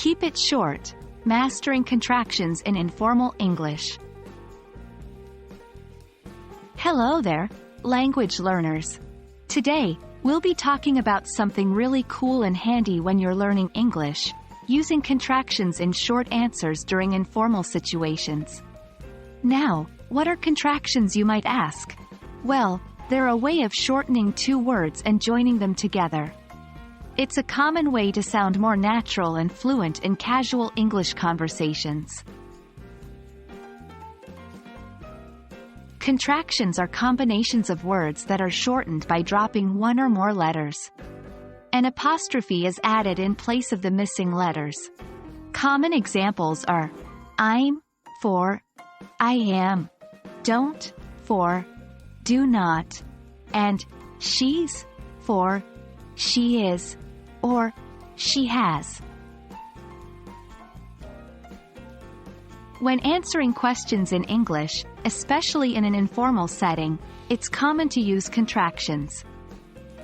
Keep it short. Mastering contractions in informal English. Hello there, language learners. Today, we'll be talking about something really cool and handy when you're learning English, using contractions in short answers during informal situations. Now, what are contractions, you might ask? Well, they're a way of shortening two words and joining them together. It's a common way to sound more natural and fluent in casual English conversations. Contractions are combinations of words that are shortened by dropping one or more letters. An apostrophe is added in place of the missing letters. Common examples are I'm for I am, don't for do not, and she's for she is or she has. When answering questions in English, especially in an informal setting, it's common to use contractions.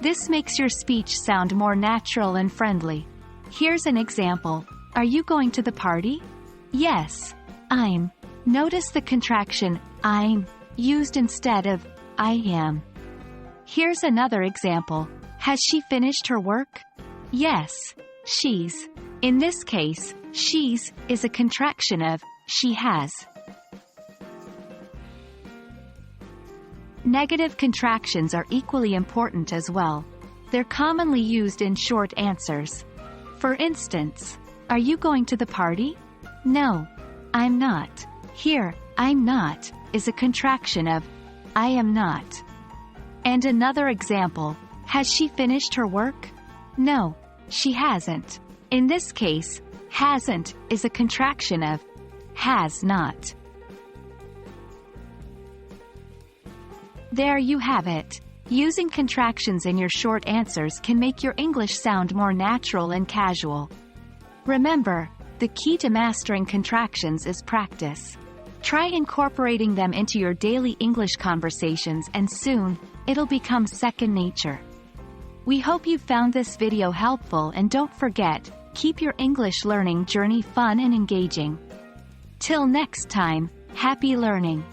This makes your speech sound more natural and friendly. Here's an example. Are you going to the party? Yes, I'm. Notice the contraction I'm used instead of I am. Here's another example. Has she finished her work? Yes, she's. In this case, she's is a contraction of she has. Negative contractions are equally important as well. They're commonly used in short answers. For instance, are you going to the party? No, I'm not. Here, I'm not is a contraction of I am not. And another example, has she finished her work? No, she hasn't. In this case, hasn't is a contraction of has not. There you have it. Using contractions in your short answers can make your English sound more natural and casual. Remember, the key to mastering contractions is practice. Try incorporating them into your daily English conversations and soon, it'll become second nature. We hope you found this video helpful, and don't forget, keep your English learning journey fun and engaging. Till next time, happy learning!